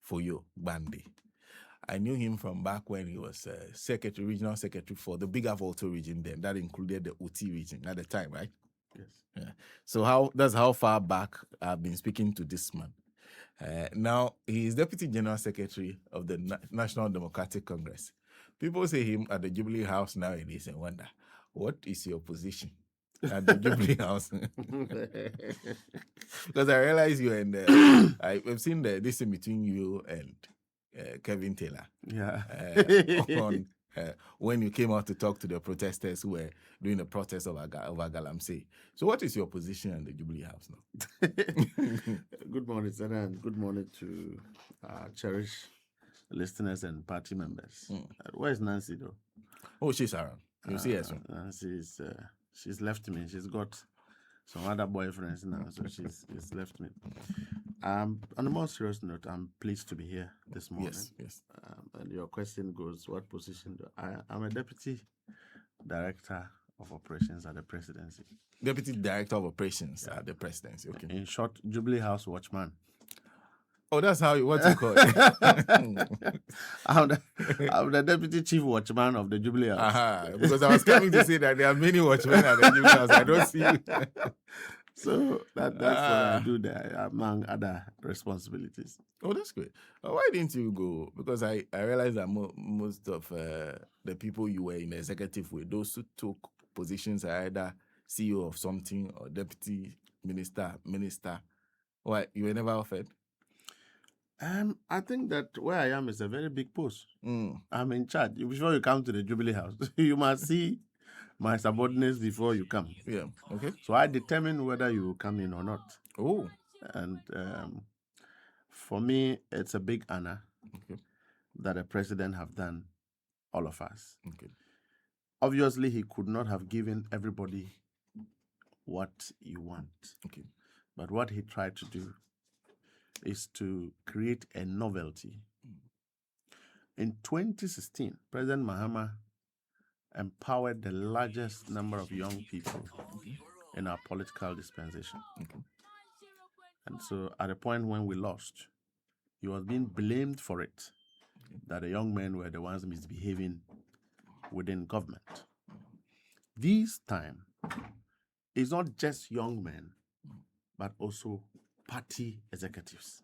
for you, Gbande. I knew him from back when he was regional secretary for the bigger Volta region then. That included the Uti region at the time, right? Yes. Yeah. So that's how far back I've been speaking to this man. Now, he is Deputy General Secretary of the National Democratic Congress. People say him at the Jubilee House nowadays and wonder, what is your position at the Jubilee House? Because I realize you and I've seen this in between you and Kevin Taylor. Yeah. When you came out to talk to the protesters who were doing the protest over Galamsey. So what is your position at the Jubilee House now? Good morning, Sarah, and good morning to cherished listeners and party members. Where is Nancy, though? Oh, she's around. You see her soon. Nancy's she's left me. She's got some other boyfriends now, so she's left me. On a more serious note, I'm pleased to be here this morning. Yes. And your question goes, what position? I'm a deputy director of operations at the Presidency. Deputy Director of Operations at the Presidency. Okay. In short, Jubilee House watchman. Oh, that's what you call it. I'm the deputy chief watchman of the Jubilee House. Because I was coming to say that there are many watchmen at the Jubilee House. I don't see you. So that's what I do there, among other responsibilities. Oh, that's great. Why didn't you go? Because I realized that most of the people you were in the executive with, those who took positions are either CEO of something or deputy minister. Why, you were never offered? I think that where I am is a very big post. I'm in charge. Before you come to the Jubilee House, you must see my subordinates before you come. Yeah. Okay. So I determine whether you come in or not. Oh. And for me, it's a big honor that the president have done all of us. Okay. Obviously, he could not have given everybody what you want. Okay. But what he tried to do is to create a novelty. In 2016, President Mahama empowered the largest number of young people in our political dispensation. Okay. And so at a point when we lost, he was being blamed for it, that the young men were the ones misbehaving within government. This time, it's not just young men, but also party executives.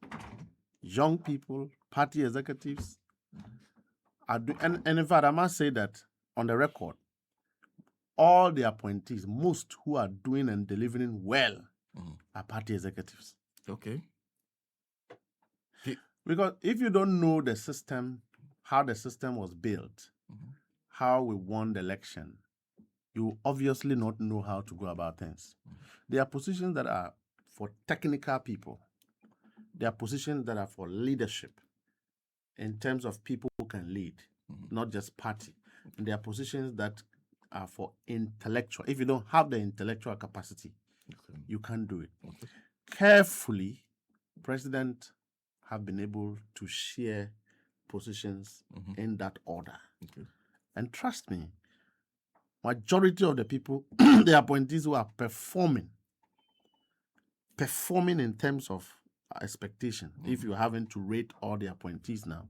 Young people, party executives, are and in fact, I must say that on the record, all the appointees, most who are doing and delivering well, are party executives. Okay. Because if you don't know the system, how the system was built, how we won the election, you obviously not know how to go about things. There are positions that are for technical people. There are positions that are for leadership in terms of people who can lead, not just party. And there are positions that are for intellectual. If you don't have the intellectual capacity, you can't do it. Okay. Carefully, President have been able to share positions in that order. Okay. And trust me, majority of the people, the appointees who are performing in terms of expectation, if you're having to rate all the appointees now,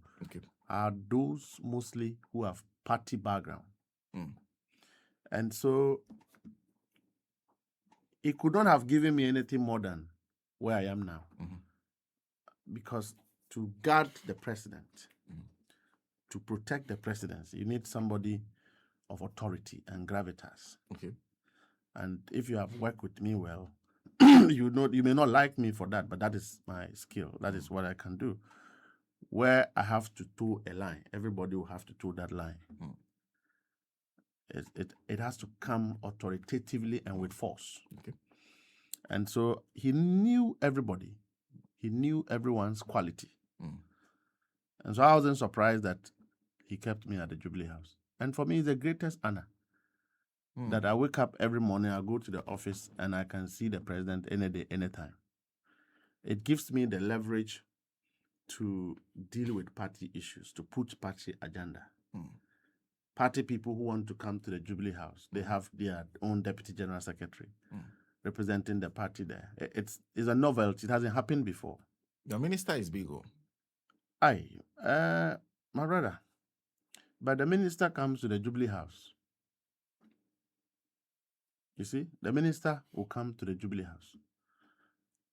are those mostly who have party background. And so he could not have given me anything more than where I am now. Because to guard the president, to protect the presidency, you need somebody of authority and gravitas. Okay. And if you have worked with me well, you may not like me for that, but that is my skill. That is what I can do. Where I have to toe a line, everybody will have to toe that line. It has to come authoritatively and with force. Okay. And so he knew everybody. He knew everyone's quality. And so I wasn't surprised that he kept me at the Jubilee House. And for me, it's the greatest honor that I wake up every morning, I go to the office, and I can see the president any day, anytime. It gives me the leverage to deal with party issues, to put party agenda. Party people who want to come to the Jubilee House, they have their own deputy general secretary representing the party there. It's a novelty. It hasn't happened before. The minister is big. My brother, but the minister comes to the Jubilee House. You see, the minister will come to the Jubilee House.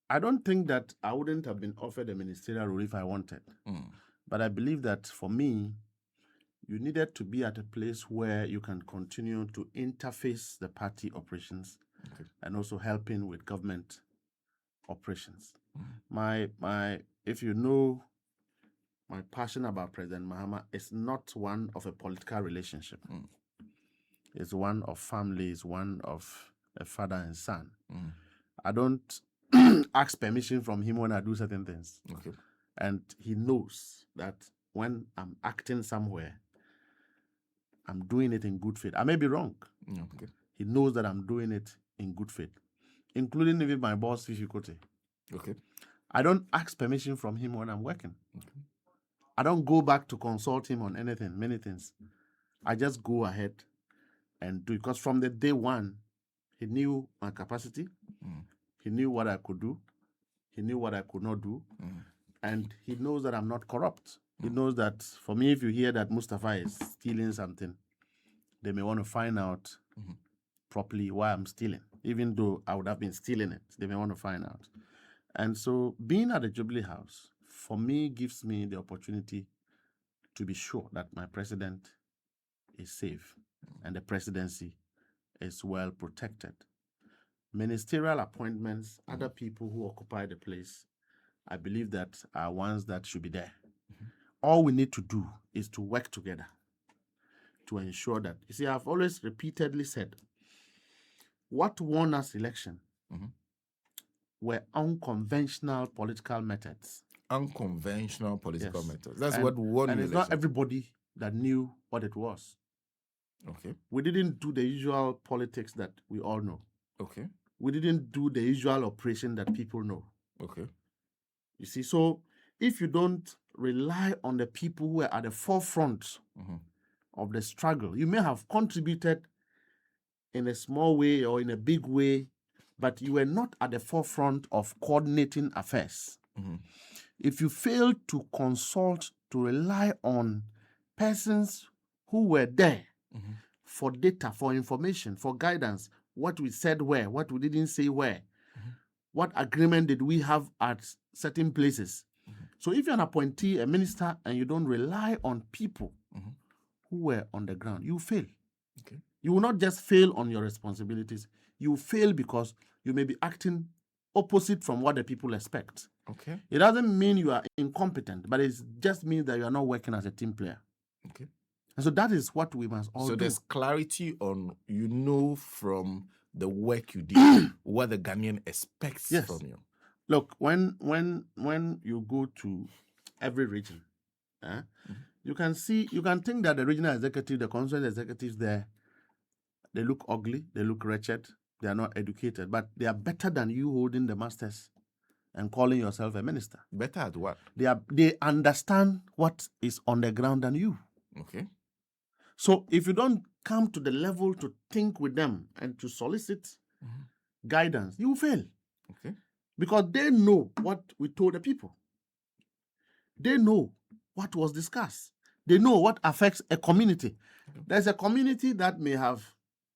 I don't think that I wouldn't have been offered a ministerial role if I wanted. But I believe that for me, you needed to be at a place where you can continue to interface the party operations and also helping with government operations. If you know, my passion about President Mahama is not one of a political relationship. It's one of family, it's one of a father and son. I don't ask permission from him when I do certain things. And he knows that when I'm acting somewhere, I'm doing it in good faith. I may be wrong. He knows that I'm doing it in good faith, including even my boss, Fifi Kote. I don't ask permission from him when I'm working. I don't go back to consult him on anything, many things. I just go ahead and do it. Because from the day one, he knew my capacity. He knew what I could do. He knew what I could not do. And he knows that I'm not corrupt. He knows that, for me, if you hear that Mustapha is stealing something, they may want to find out properly why I'm stealing. Even though I would have been stealing it, they may want to find out. And so being at the Jubilee House, for me, gives me the opportunity to be sure that my president is safe and the presidency is well protected. Ministerial appointments, other people who occupy the place, I believe that are ones that should be there. All we need to do is to work together to ensure that, you see, I've always repeatedly said, what won us election were unconventional political methods. Unconventional political methods. That's and, what won. And it's not everybody that knew what it was. We didn't do the usual politics that we all know. We didn't do the usual operation that people know. You see, so if you don't rely on the people who are at the forefront of the struggle, you may have contributed in a small way or in a big way, but you were not at the forefront of coordinating affairs. If you fail to consult, to rely on persons who were there for data, for information, for guidance, what we said where, what we didn't say where, what agreement did we have at certain places. So if you're an appointee, a minister, and you don't rely on people who were on the ground, you fail. You will not just fail on your responsibilities. You fail because you may be acting opposite from what the people expect. It doesn't mean you are incompetent, but it just means that you are not working as a team player. And so that is what we must all do. So there's clarity on, from the work you did, what the Ghanaian expects from you. Look, when you go to every region, you can think that the regional executive, the constituent executives there, they look ugly, they look wretched, they are not educated, but they are better than you holding the masters and calling yourself a minister. Better at what? They understand what is on the ground than you. So if you don't come to the level to think with them and to solicit guidance, you will fail. Because they know what we told the people. They know what was discussed. They know what affects a community. There's a community that may have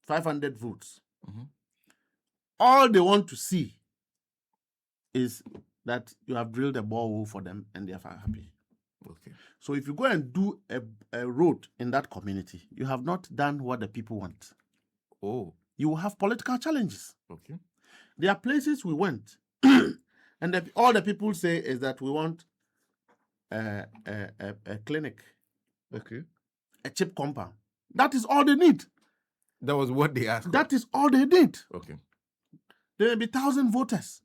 500 votes. All they want to see is that you have drilled a borehole for them and they are happy. So if you go and do a road in that community, you have not done what the people want. You will have political challenges. There are places we went, and all the people say is that we want a clinic, a chip compound. That is all they need. That was what they asked. That is all they need. There may be 1,000 voters.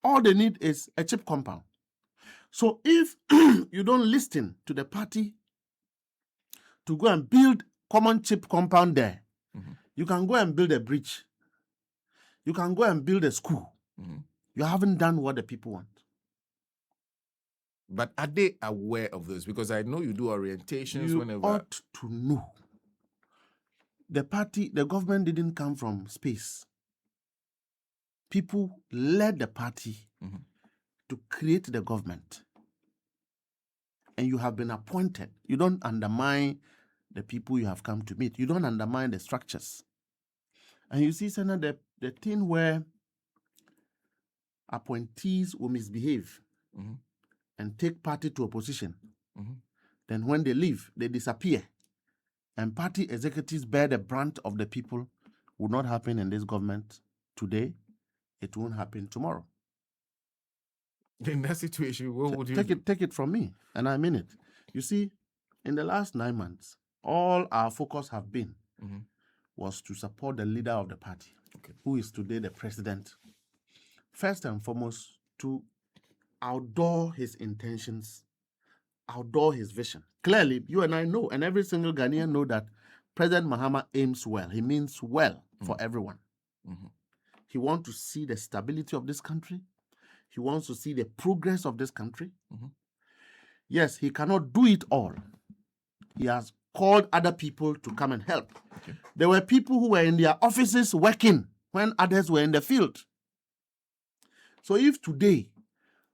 All they need is a chip compound. So if you don't listen to the party to go and build common chip compound there, you can go and build a bridge. You can go and build a school. You haven't done what the people want. But are they aware of this? Because I know you do orientations whenever. You ought to know. The government didn't come from space. People led the party to create the government. and you have been appointed, you don't undermine the people you have come to meet. You don't undermine the structures. And you see, Senator, the thing where appointees will misbehave and take party to opposition, then when they leave, they disappear. And party executives bear the brunt of the people will not happen in this government today. It won't happen tomorrow. In that situation, what would you take it from me, and I mean it. You see, in the last 9 months, all our focus have been was to support the leader of the party, who is today the president. First and foremost, to outdoor his intentions, outdoor his vision. Clearly, you and I know, and every single Ghanaian know that President Mahama aims well. He means well for everyone. He wants to see the stability of this country. He wants to see the progress of this country. Yes, he cannot do it all. He has called other people to come and help. There were people who were in their offices working when others were in the field. So if today,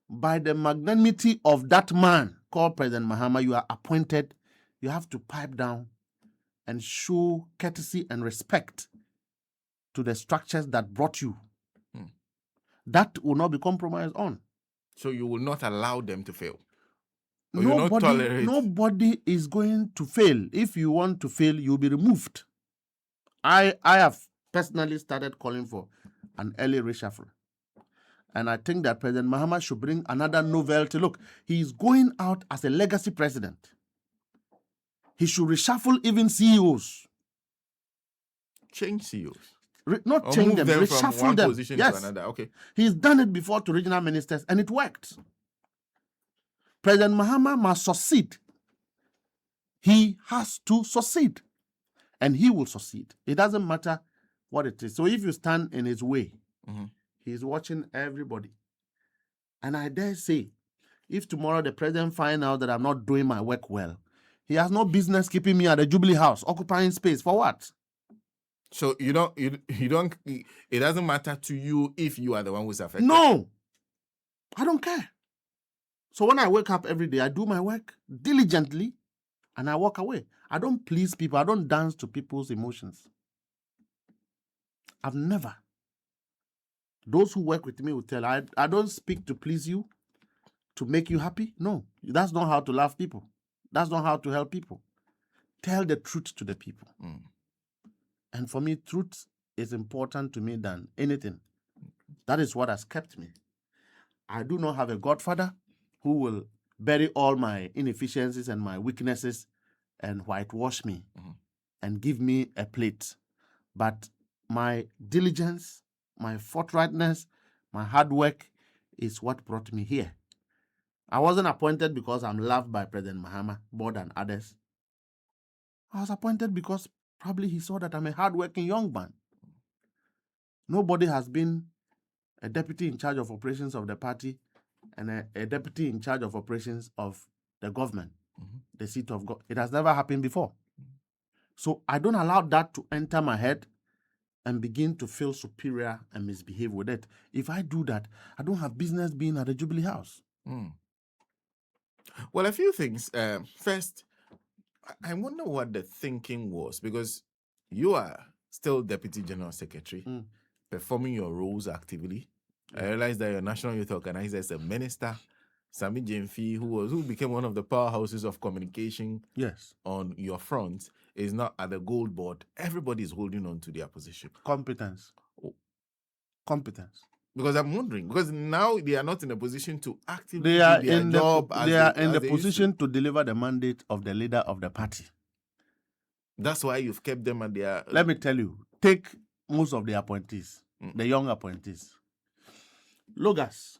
by the magnanimity of that man called President Mahama, you are appointed, you have to pipe down and show courtesy and respect to the structures that brought you. That will not be compromised on. So you will not allow them to fail? Nobody is going to fail. If you want to fail, you'll be removed. I have personally started calling for an early reshuffle. And I think that President Mahama should bring another novelty. Look, he is going out as a legacy president. He should reshuffle even CEOs. Change CEOs? Not change them, reshuffle from one them. Position to another. Okay. He's done it before to regional ministers, and it worked. President Mahama must succeed. He has to succeed. And he will succeed. It doesn't matter what it is. So if you stand in his way, he's watching everybody. And I dare say, if tomorrow the president finds out that I'm not doing my work well, he has no business keeping me at the Jubilee House, occupying space. For what? So you don't, it doesn't matter to you if you are the one who's affected? No. I don't care. So when I wake up every day, I do my work diligently and I walk away. I don't please people. I don't dance to people's emotions. I've never. Those who work with me will tell, I don't speak to please you, to make you happy. No, that's not how to love people. That's not how to help people. Tell the truth to the people. And for me, truth is important to me than anything. That is what has kept me. I do not have a godfather who will bury all my inefficiencies and my weaknesses and whitewash me and give me a plate. But my diligence, my forthrightness, my hard work is what brought me here. I wasn't appointed because I'm loved by President Mahama more than others. I was appointed because probably he saw that I'm a hardworking young man. Nobody has been a deputy in charge of operations of the party and a deputy in charge of operations of the government, the seat of God. It has never happened before. So I don't allow that to enter my head and begin to feel superior and misbehave with it. If I do that, I don't have business being at the Jubilee House. Well, a few things. First, I wonder what the thinking was, because you are still Deputy General Secretary, performing your roles actively. I realized that your National Youth Organizer is a minister, Sami Jemfi, who became one of the powerhouses of communication on your front, is not at the gold board. Everybody is holding on to their position. Competence. Competence. Because I'm wondering, because now they are not in a position to actively they are do their in job. They are in the position to deliver the mandate of the leader of the party. That's why you've kept them at their... Let me tell you, take most of the appointees, the young appointees. Logas,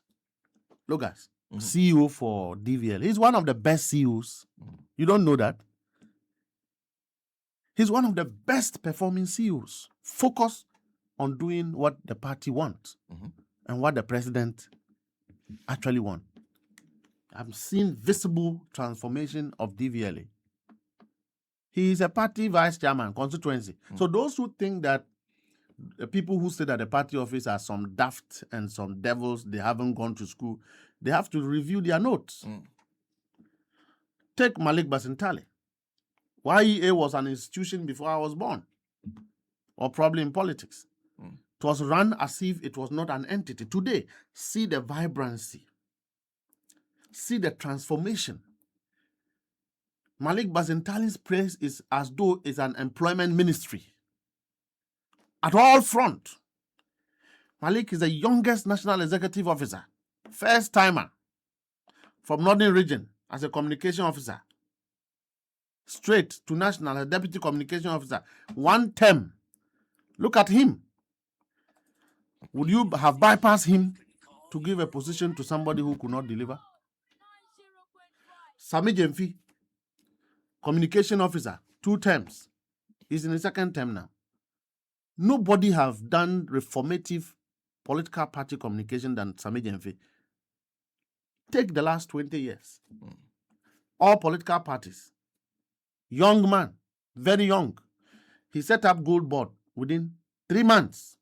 CEO for DVL. He's one of the best CEOs. You don't know that? He's one of the best performing CEOs. Focus on doing what the party wants and what the president actually wants. I've seen visible transformation of DVLA. He is a party vice chairman, constituency. So those who think that the people who say that the party office are some daft and some devils, they haven't gone to school, they have to review their notes. Take Malik Basintali. YEA was an institution before I was born, or probably in politics. It was run as if it was not an entity. Today, see the vibrancy, see the transformation. Malik Basintali's praise is as though it's an employment ministry at all front. Malik is the youngest national executive officer, first timer from Northern Region as a communication officer, straight to national as deputy communication officer, one term. Look at him. Would you have bypassed him to give a position to somebody who could not deliver? Sami Jemfi, communication officer, 2 terms. He's in his 2nd term now. Nobody have done reformative political party communication than Sami Jemfi. Take the last 20 years. All political parties. Young man, very young. He set up Gold Board within 3 months.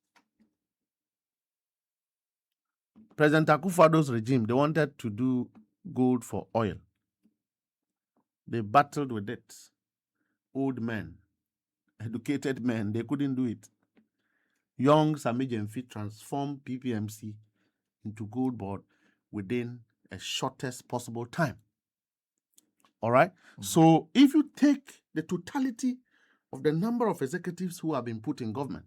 President Akufo-Addo's regime, they wanted to do gold for oil. They battled with it. Old men, educated men, they couldn't do it. Young Sami Jemfi transformed PPMC into Gold Board within a shortest possible time. All right? So if you take the totality of the number of executives who have been put in government,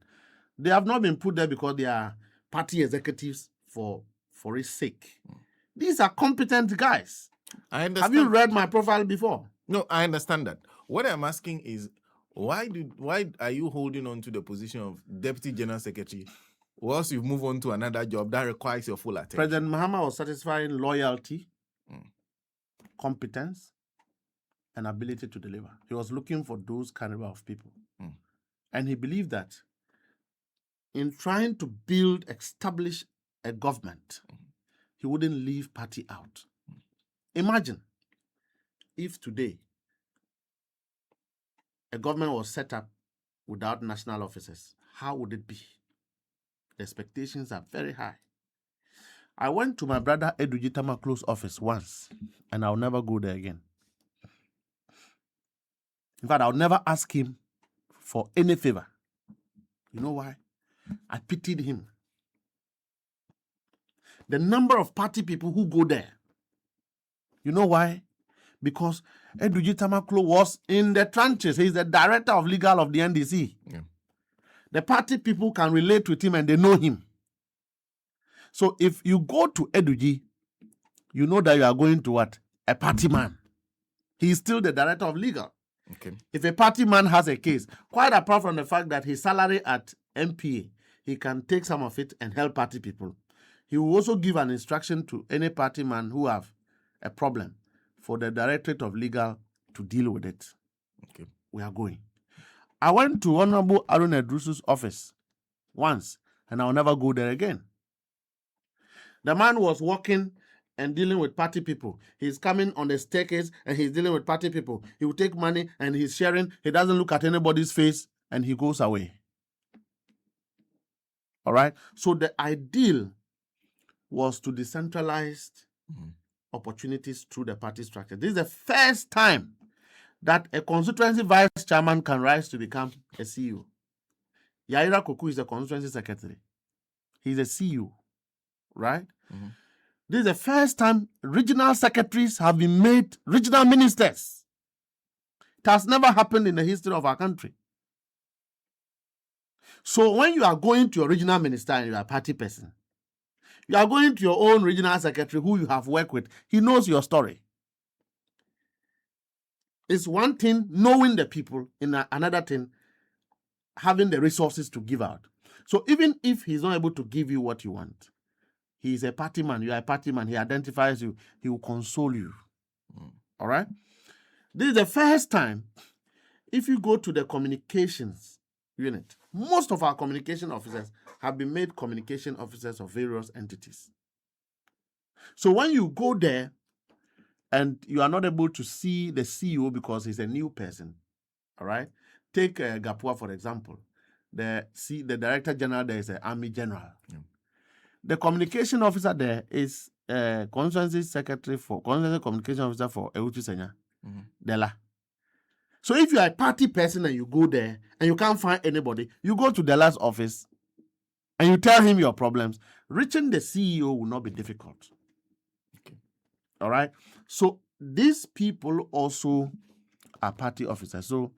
they have not been put there because they are party executives for its sake. These are competent guys. I understand. Have you read my profile before? No, I understand that. What I'm asking is, why are you holding on to the position of Deputy General Secretary whilst you move on to another job that requires your full attention? President Mahama was satisfying loyalty, competence, and ability to deliver. He was looking for those caliber of people. And he believed that in trying to establish a government, he wouldn't leave party out. Imagine if today a government was set up without national officers, how would it be? The expectations are very high. I went to my brother Eduji Tamaklo's office once, and I'll never go there again. In fact, I'll never ask him for any favor. You know why? I pitied him. The number of party people who go there. You know why? Because Eduji Tamaklo was in the trenches. He's the director of legal of the NDC. Yeah. The party people can relate with him and they know him. So if you go to Eduji, you know that you are going to what? A party man. He's still the director of legal. Okay. If a party man has a case, quite apart from the fact that his salary at MPA, he can take some of it and help party people. He will also give an instruction to any party man who have a problem for the Directorate of Legal to deal with it. Okay. We are going. I went to Honorable Arun Edrusu's office once, and I'll never go there again. The man was walking and dealing with party people. He's coming on the staircase and he's dealing with party people. He will take money and he's sharing. He doesn't look at anybody's face and he goes away. All right? So the ideal was to decentralize opportunities through the party structure. This is the first time that a constituency vice chairman can rise to become a CEO. Yaira Koku is the constituency secretary. He's a CEO, right? This is the first time regional secretaries have been made regional ministers. It has never happened in the history of our country. So when you are going to your regional minister and you are a party person, you are going to your own regional secretary who you have worked with. He knows your story. It's one thing knowing the people, in another thing having the resources to give out. So even if he's not able to give you what you want, he's a party man, you are a party man, he identifies you, he will console you. All right? This is the first time, if you go to the communications unit, most of our communication officers have been made communication officers of various entities. So when you go there and you are not able to see the CEO because he's a new person, all right? Take Gapua, for example. The Director General there is an Army General. Yeah. The communication officer there is constituency secretary for constituency communication officer for Eutu Senya. Dela. So if you are a party person and you go there and you can't find anybody, you go to Dela's office and you tell him your problems. Reaching the CEO will not be difficult. Okay. All right. So these people also are party officers. So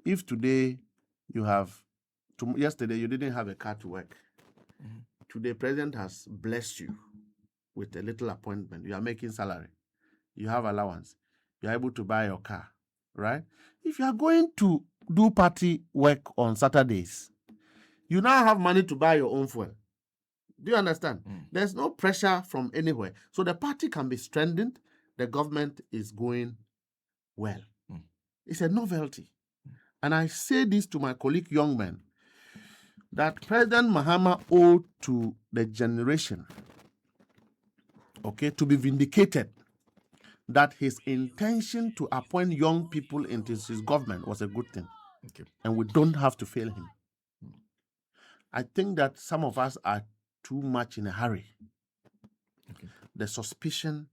if today you have, yesterday you didn't have a car to work, today president has blessed you with a little appointment. You are making salary, you have allowance, you are able to buy your car, right? If you are going to do party work on Saturdays, you now have money to buy your own fuel. Do you understand? There's no pressure from anywhere. So the party can be strengthened. The government is going well. It's a novelty. And I say this to my colleague young men, that President Mahama owed to the generation, okay, to be vindicated that his intention to appoint young people into his government was a good thing. Okay. And we don't have to fail him. I think that some of us are too much in a hurry. Okay. The suspicion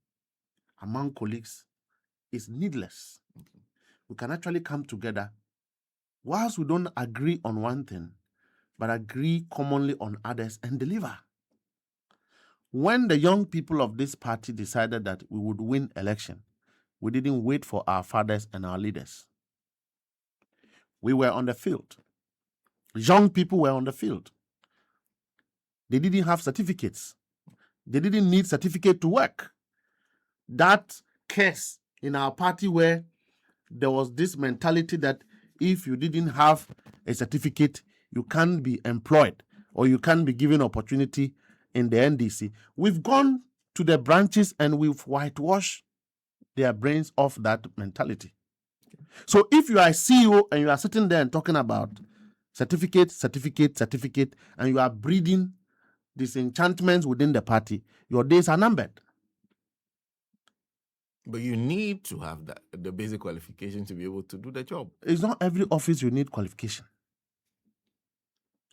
among colleagues is needless. We can actually come together whilst we don't agree on one thing, but agree commonly on others and deliver. When the young people of this party decided that we would win election, we didn't wait for our fathers and our leaders. We were on the field. Young people were on the field. They didn't have certificates. They didn't need certificate to work. That case in our party where there was this mentality that if you didn't have a certificate, you can't be employed or you can't be given opportunity in the NDC. We've gone to the branches and we've whitewashed their brains off that mentality. So if you are a CEO and you are sitting there and talking about certificate, and you are breeding disenchantments within the party, your days are numbered. But you need to have that, the basic qualification to be able to do the job. It's not every office you need qualification.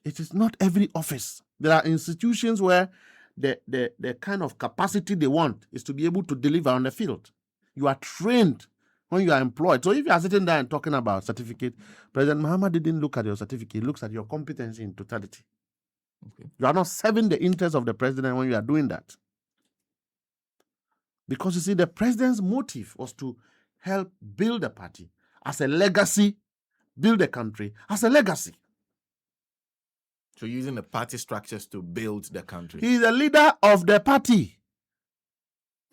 It is not every office. There are institutions where the kind of capacity they want is to be able to deliver on the field. You are trained when you are employed. So if you are sitting there and talking about certificate, President Mahama didn't look at your certificate. He looks at your competency in totality. Okay. You are not serving the interests of the president when you are doing that. Because you see, the president's motive was to help build the party as a legacy, build the country as a legacy. So using the party structures to build the country. He is a leader of the party.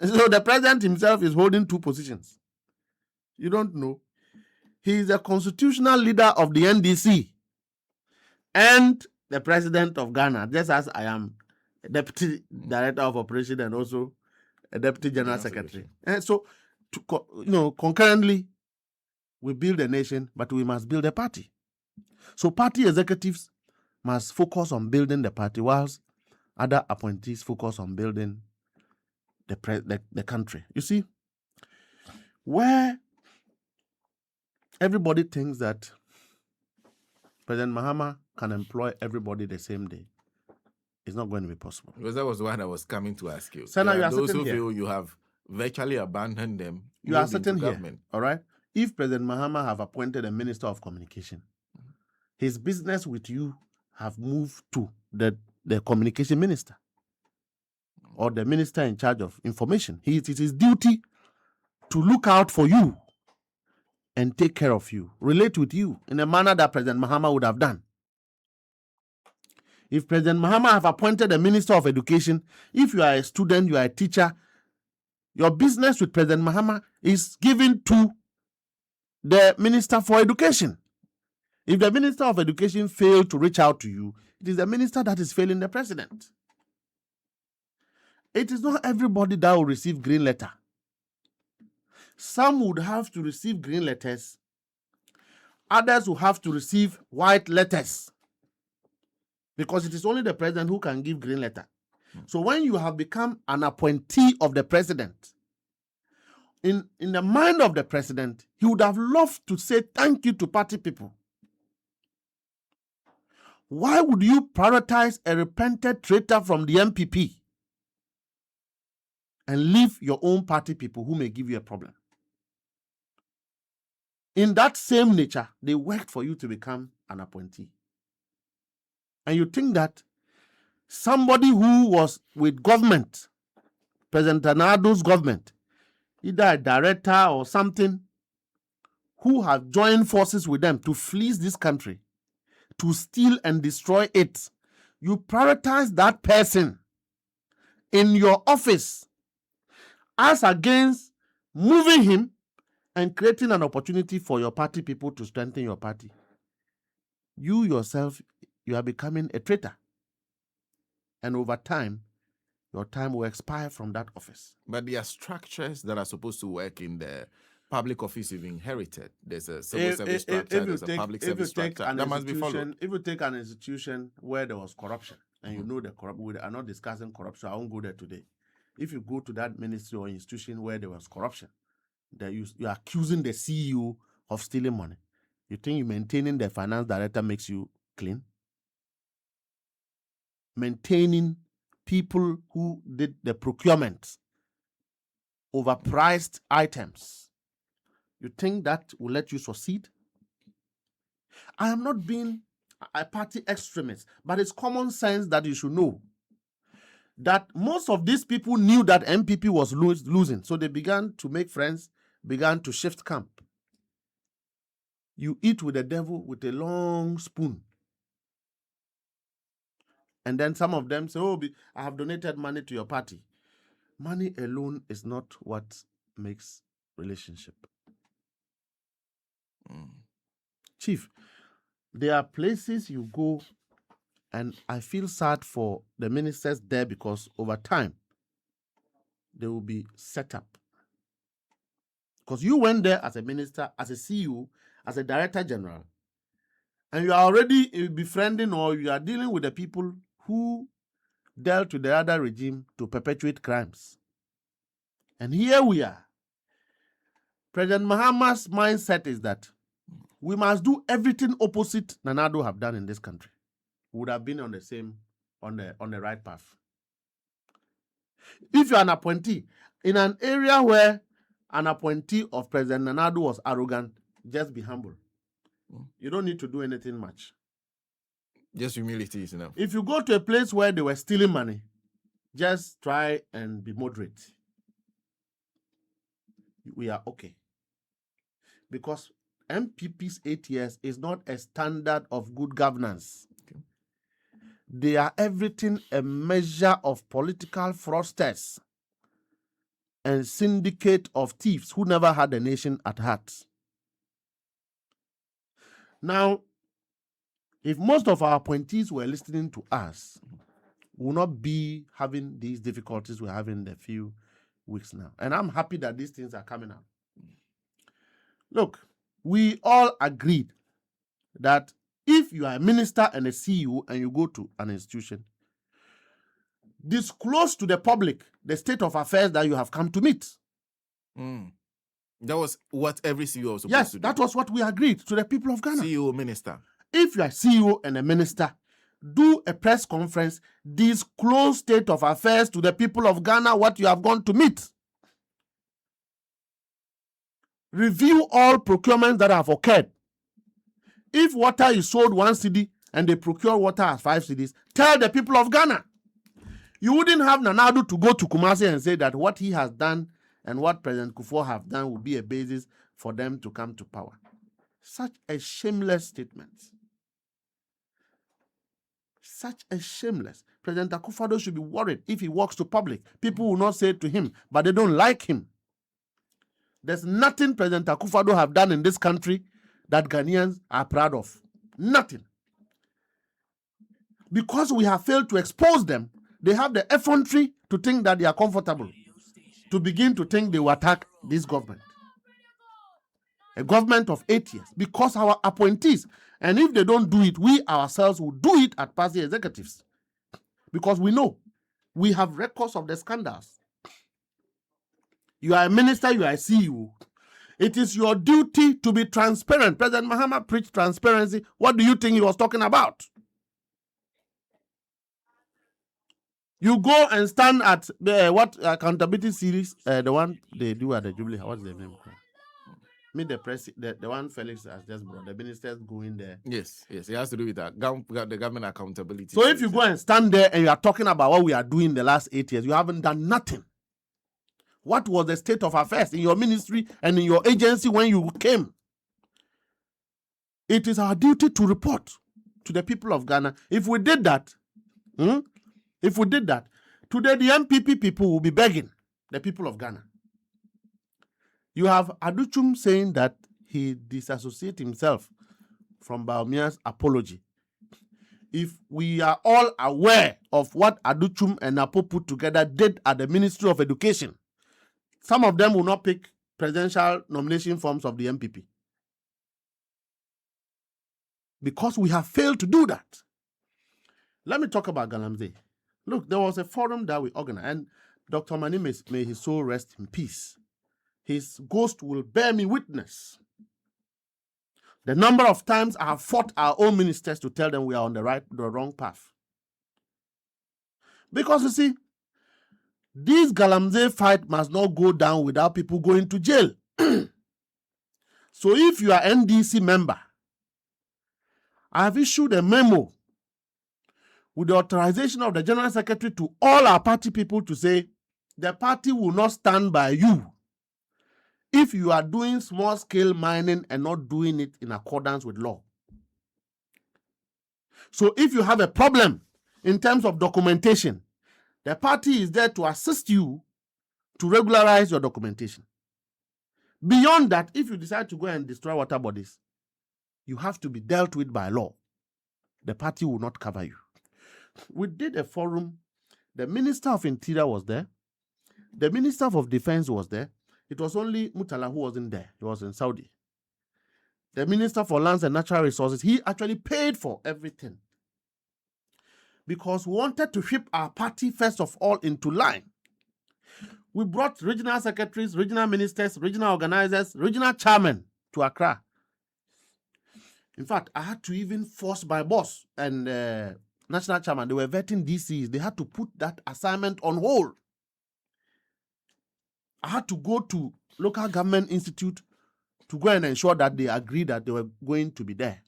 So the president himself is holding two positions. You don't know. He is a constitutional leader of the NDC and the president of Ghana, just as I am a deputy director of operation and also a deputy general secretary. And so, concurrently, we build a nation, but we must build a party. So party executives must focus on building the party, whilst other appointees focus on building the country. You see, where everybody thinks that President Mahama can employ everybody the same day, it's not going to be possible. Because that was what I was coming to ask you. Sana, you are those sitting who here. feel you have virtually abandoned them. You are moved into sitting here, government. all right? If President Mahama have appointed a minister of communication, his business with you have moved to the communication minister or the minister in charge of information. It is his duty to look out for you and take care of you, relate with you in a manner that President Mahama would have done. If President Mahama have appointed a minister of education, if you are a student, you are a teacher, your business with President Mahama is given to the minister for education. If the minister of education failed to reach out to you, it is the minister that is failing the president. It is not everybody that will receive green letter. Some would have to receive green letters. Others will have to receive white letters. Because it is only the president who can give green letter. So when you have become an appointee of the president, in the mind of the president, he would have loved to say thank you to party people. Why would you prioritize a repented traitor from the MPP and leave your own party people who may give you a problem? in that same nature, they worked for you to become an appointee. And you think that somebody who was with government, President Nanado's government, either a director or something, who have joined forces with them to fleece this country, to steal and destroy it, you prioritize that person in your office as against moving him and creating an opportunity for your party people to strengthen your party. You yourself, you are becoming a traitor. And over time, your time will expire from that office. But there are structures that are supposed to work in the public office you've inherited. There's a civil service structure, there's a public service structure. That must be followed. If you take an institution where there was corruption, and you know the corrupt, we are not discussing corruption, I won't go there today. If you go to that ministry or institution where there was corruption, that you are accusing the CEO of stealing money, you think you maintaining the finance director makes you clean? Maintaining people who did the procurement, overpriced items, you think that will let you succeed? I am not being a party extremist, but it's common sense that you should know that most of these people knew that MPP was losing, so they began to make friends, began to shift camp. You eat with the devil with a long spoon. And then some of them say, oh, I have donated money to your party. Money alone is not what makes relationship. Chief, there are places you go, and I feel sad for the ministers there because over time, they will be set up. Because you went there as a minister, as a CEO, as a director general, and you are already befriending or you are dealing with the people who dealt with the other regime to perpetuate crimes. And here we are. President Mahama's mindset is that we must do everything opposite Nanado have done in this country. We would have been on the right path. If you're an appointee in an area where an appointee of President Nanado was arrogant, just be humble. You don't need to do anything much. Just humility is enough. If you go to a place where they were stealing money, just try and be moderate. We are okay. Because MPP's 8 years is not a standard of good governance. Okay. They are everything a measure of political fraudsters and syndicate of thieves who never had the nation at heart. Now, if most of our appointees were listening to us, we will not be having these difficulties we're having in a few weeks now. And I'm happy that these things are coming out. Look, we all agreed that if you are a minister and a CEO and you go to an institution, disclose to the public the state of affairs that you have come to meet. That was what every CEO was supposed to do. Yes, that was what we agreed to the people of Ghana. CEO, minister. If you are CEO and a minister, do a press conference, disclose state of affairs to the people of Ghana what you have gone to meet. Review all procurements that have occurred. If water is sold 1 cedi and they procure water at 5 cedis, tell the people of Ghana. You wouldn't have Nanado to go to Kumasi and say that what he has done and what President Kufuor have done will be a basis for them to come to power. Such a shameless statement. Such a shameless. President Akufo-Addo should be worried if he walks to public. People will not say it to him, but they don't like him. There's nothing President Akufo-Addo have done in this country that Ghanaians are proud of. Nothing. Because we have failed to expose them, they have the effrontery to think that they are comfortable, to begin to think they will attack this government. A government of 8 years, because our appointees, and if they don't do it, we ourselves will do it at party executives. Because we know, we have records of the scandals. You are a minister, you are a CEO. It is your duty to be transparent. President Mahama preached transparency. What do you think he was talking about? You go and stand at the accountability series, the one they do at the Jubilee. What's the name? Meet the one Felix has just brought, the ministers going there. Yes, it has to do with that the government accountability. So if you go and stand there and you are talking about what we are doing the last 8 years, you haven't done nothing. What was the state of affairs in your ministry and in your agency when you came? It is our duty to report to the people of Ghana. If we did that, today the MPP people will be begging the people of Ghana. You have Aduchum saying that he disassociates himself from Baumia's apology. If we are all aware of what Aduchum and Apo put together did at the Ministry of Education, some of them will not pick presidential nomination forms of the MPP. Because we have failed to do that. Let me talk about Galamsey. Look, there was a forum that we organized, and Dr. Mani, may his soul rest in peace. His ghost will bear me witness. The number of times I have fought our own ministers to tell them we are on the wrong path. Because you see, this Galamsey fight must not go down without people going to jail. So if you are NDC member, I have issued a memo with the authorization of the General Secretary to all our party people to say the party will not stand by you if you are doing small-scale mining and not doing it in accordance with law. So if you have a problem in terms of documentation, the party is there to assist you to regularize your documentation. Beyond that, if you decide to go and destroy water bodies, you have to be dealt with by law. The party will not cover you. We did a forum. The Minister of Interior was there. The Minister of Defense was there. It was only Mutala who wasn't there. He was in Saudi. The Minister for Lands and Natural Resources, he actually paid for everything. Because we wanted to whip our party first of all into line. We brought regional secretaries, regional ministers, regional organizers, regional chairmen to Accra. In fact, I had to even force my boss and national chairman. They were vetting DCs. They had to put that assignment on hold. I had to go to local government institute to go and ensure that they agreed that they were going to be there.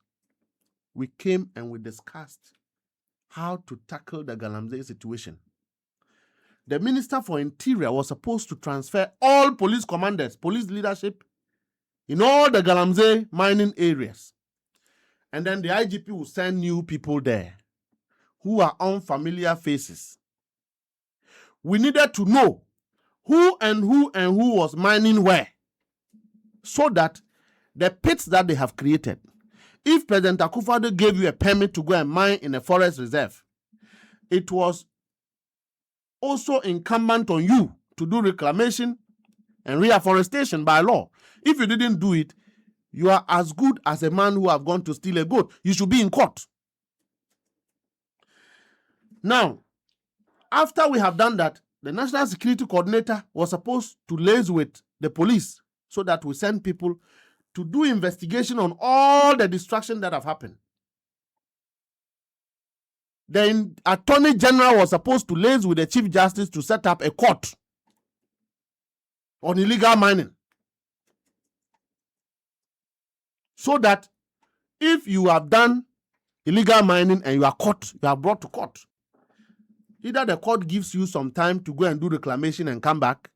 We came and we discussed how to tackle the Galamsey situation. The Minister for Interior was supposed to transfer all police commanders, police leadership in all the Galamsey mining areas. And then the IGP will send new people there who are unfamiliar faces. We needed to know who was mining where, so that the pits that they have created, if President Akufo-Addo gave you a permit to go and mine in a forest reserve, it was also incumbent on you to do reclamation and reforestation by law. If you didn't do it, you are as good as a man who have gone to steal a goat. You should be in court. Now, after we have done that, the National Security Coordinator was supposed to liaise with the police so that we send people to do investigation on all the destruction that have happened. The Attorney General was supposed to liaise with the Chief Justice to set up a court on illegal mining. So that if you have done illegal mining and you are caught, you are brought to court, either the court gives you some time to go and do reclamation and come back,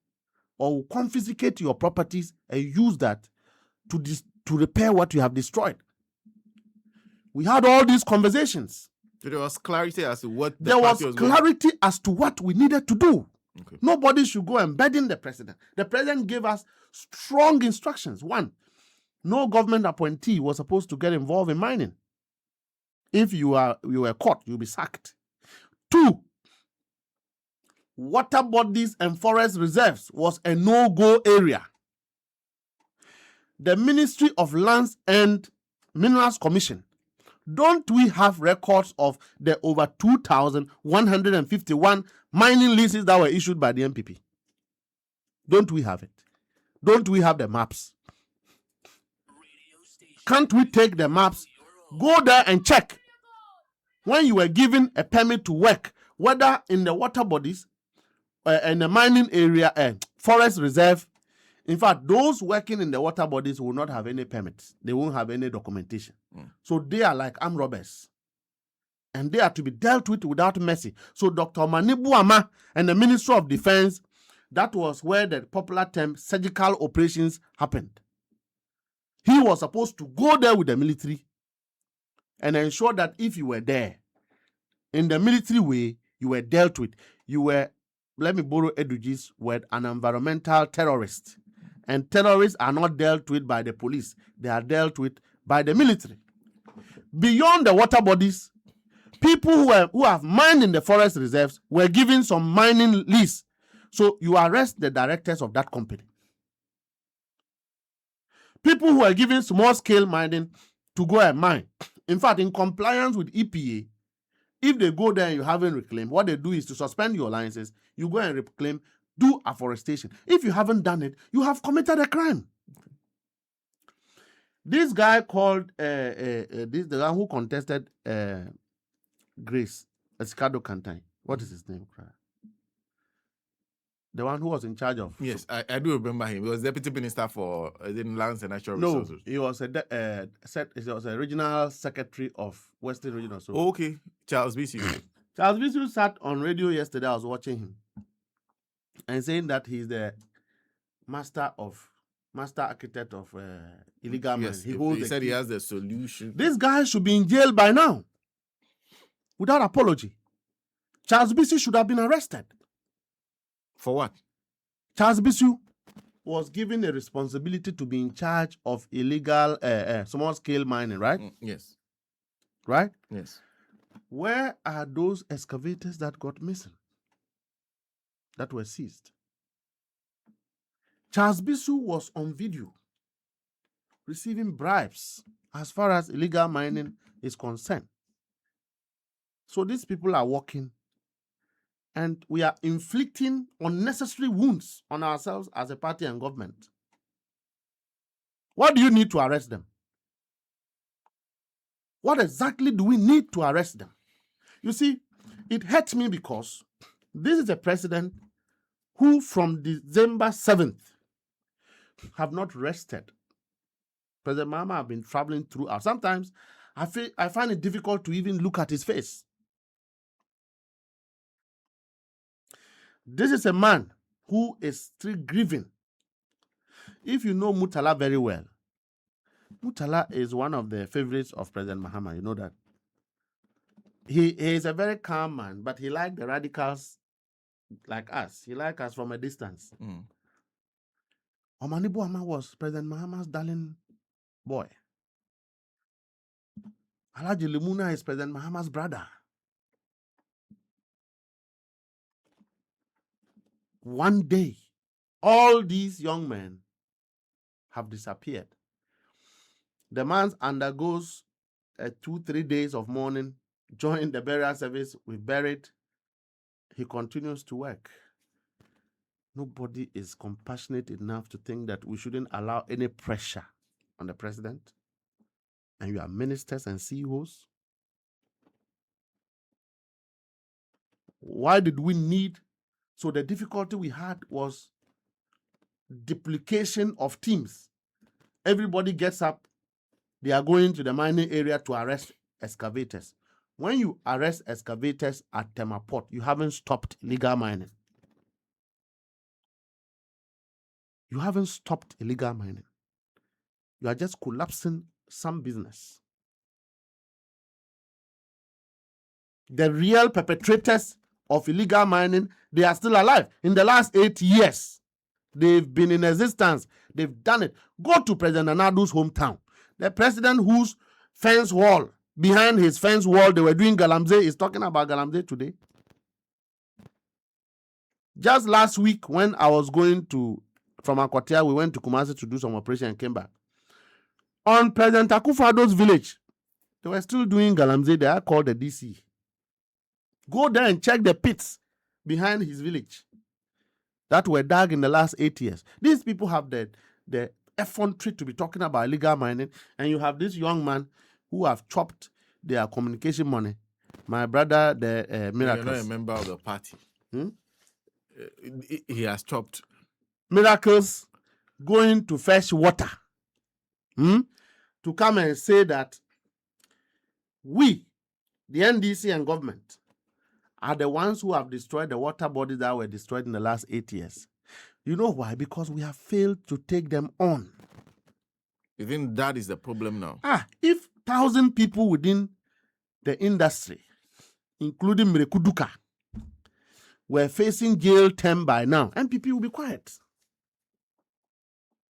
or will confiscate your properties and use that to repair what you have destroyed. We had all these conversations. So there was clarity as to what as to what we needed to do. Okay. Nobody should go and burden the president. The president gave us strong instructions. One, no government appointee was supposed to get involved in mining. If you were caught, you'll be sacked. Two, water bodies and forest reserves was a no-go area. The Ministry of Lands and Minerals Commission, don't we have records of the over 2,151 mining leases that were issued by the MPP? Don't we have it? Don't we have the maps? Can't we take the maps, go there and check when you were given a permit to work, whether in the water bodies, in the mining area, forest reserve, In fact, those working in the water bodies will not have any permits. They won't have any documentation. So they are like armed robbers. And they are to be dealt with without mercy. So Dr. Manibuama and the Ministry of Defense, that was where the popular term surgical operations happened. He was supposed to go there with the military and ensure that if you were there, in the military way, you were dealt with. You were, let me borrow Eduji's word, an environmental terrorist. And terrorists are not dealt with by the police. They are dealt with by the military. Beyond the water bodies, people who have mined in the forest reserves were given some mining lease. So you arrest the directors of that company. People who are given small-scale mining to go and mine. In fact, in compliance with EPA, if they go there and you haven't reclaimed, what they do is to suspend your licenses, you go and reclaim, do afforestation. If you haven't done it, you have committed a crime. This guy called, the guy who contested Grace, Escado Cantain. What is his name? The one who was in charge of... Yes, I do remember him. He was Deputy Minister for Lands and Natural Resources. No, he was a regional secretary of Western Regional. So. Okay, Charles Bisu. Charles Bisu sat on radio yesterday. I was watching him and saying that he's the master architect of illegal mining. Yes, he said he has the solution. This guy should be in jail by now without apology. Charles Bisu should have been arrested. For what? Charles Bisu was given a responsibility to be in charge of illegal small-scale mining, right? Yes. Right? Yes. Where are those excavators that got missing? That were seized? Charles Bisu was on video receiving bribes as far as illegal mining is concerned. So these people are working, and we are inflicting unnecessary wounds on ourselves as a party and government. What do you need to arrest them? What exactly do we need to arrest them? You see, it hurts me because this is a president who from December 7th have not rested. President Mahama have been traveling throughout. Sometimes I find it difficult to even look at his face. This is a man who is still grieving. If you know Murtala very well, Murtala is one of the favorites of President Mahama. You know that. He is a very calm man, but he likes the radicals like us. He likes us from a distance. Omani Buama was President Mahama's darling boy. Alhaji Limuna is President Mahama's brother. One day, all these young men have disappeared. The man undergoes 2-3 days of mourning, join the burial service, we buried. He continues to work. Nobody is compassionate enough to think that we shouldn't allow any pressure on the president. And you are ministers and CEOs. Why did we need? So the difficulty we had was duplication of teams. Everybody gets up. They are going to the mining area to arrest excavators. When you arrest excavators at Tema Port, you haven't stopped illegal mining. You haven't stopped illegal mining. You are just collapsing some business. The real perpetrators of illegal mining, they are still alive. In the last 8 years, they've been in existence. They've done it. Go to President Nanado's hometown. The president whose fence wall, behind his fence wall, they were doing Galamsey, is talking about Galamsey today. Just last week, when I was going from Akwatia, we went to Kumasi to do some operation and came back. On President Akufo-Addo's village, they were still doing Galamsey. They are called the DC. Go there and check the pits behind his village that were dug in the last 8 years. These people have the effrontery to be talking about illegal mining, and you have this young man who have chopped their communication money. My brother, the Miracles. You're not a member of the party. He has chopped. Miracles going to fetch water to come and say that we, the NDC and government, are the ones who have destroyed the water bodies that were destroyed in the last 8 years. You know why? Because we have failed to take them on. You think that is the problem now? If 1,000 people within the industry, including Mrekuduka, were facing jail term by now, MPP will be quiet.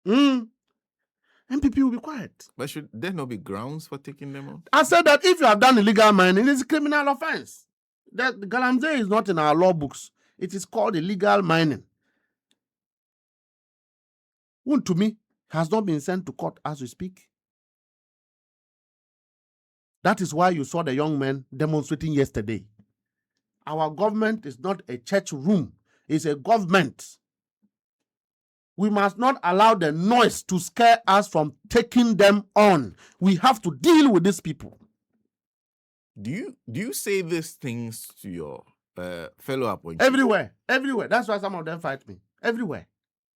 MPP will be quiet. But should there not be grounds for taking them on? I said that if you have done illegal mining, it's a criminal offense. That Galamsey is not in our law books. It is called illegal mining. To me, has not been sent to court as we speak. That is why you saw the young men demonstrating yesterday. Our government is not a church room. It's a government. We must not allow the noise to scare us from taking them on. We have to deal with these people. Do you say these things to your fellow appointees? Everywhere. That's why some of them fight me. Everywhere.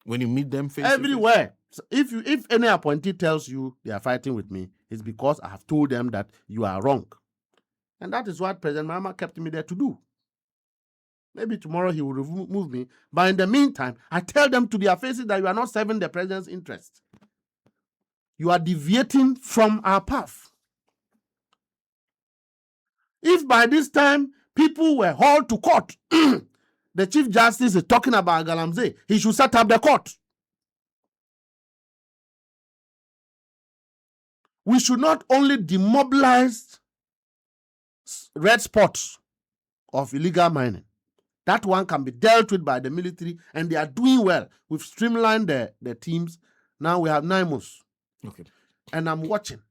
When you meet them face everywhere. So if any appointee tells you they are fighting with me, it's because I have told them that you are wrong. And that is what President Mahama kept me there to do. Maybe tomorrow he will remove me. But in the meantime, I tell them to their faces that you are not serving the president's interest. You are deviating from our path. If by this time people were hauled to court, the Chief Justice is talking about Galamsey, he should set up the court. We should not only demobilize red spots of illegal mining. That one can be dealt with by the military, and they are doing well. We've streamlined the teams. Now we have NIMOS. Okay. And I'm watching.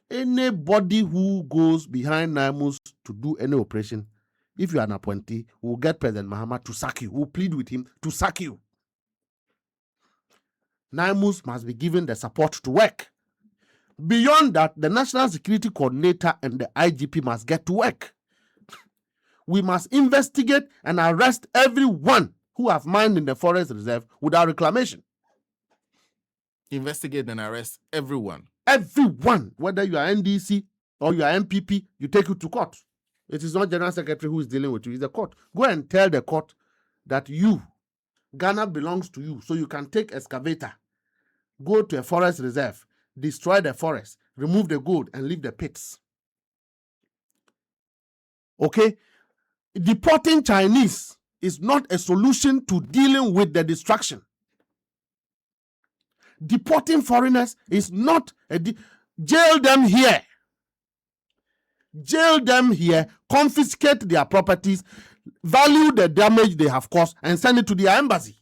Anybody who goes behind NIMOS to do any operation, if you are an appointee, will get President Mahama to sack you. We'll plead with him to sack you. NIMOS must be given the support to work. Beyond that, the National Security Coordinator and the IGP must get to work. We must investigate and arrest everyone who have mined in the forest reserve without reclamation. Investigate and arrest everyone. Everyone, whether you are NDC or you are MPP, you take it to court. It is not General Secretary who is dealing with you, it's the court. Go and tell the court that Ghana belongs to you, so you can take excavator, go to a forest reserve, destroy the forest, remove the gold, and leave the pits. Okay? Deporting Chinese is not a solution to dealing with the destruction. Deporting foreigners is not jail them here. Jail them here, confiscate their properties, value the damage they have caused, and send it to their embassy.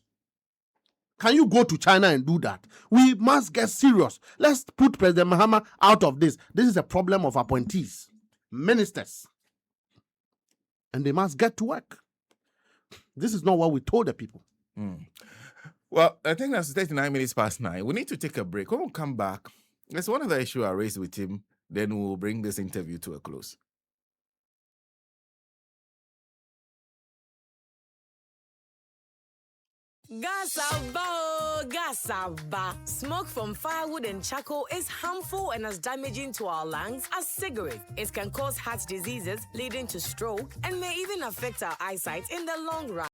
Can you go to China and do that? We must get serious. Let's put President Mahama out of this. This is a problem of appointees, ministers. And they must get to work. This is not what we told the people. Well, I think that's 39 minutes past 9. We need to take a break. When we come back, there's one other issue I raised with him. Then we'll bring this interview to a close. Gasaba. Smoke from firewood and charcoal is harmful and as damaging to our lungs as cigarettes. It can cause heart diseases, leading to stroke, and may even affect our eyesight in the long run.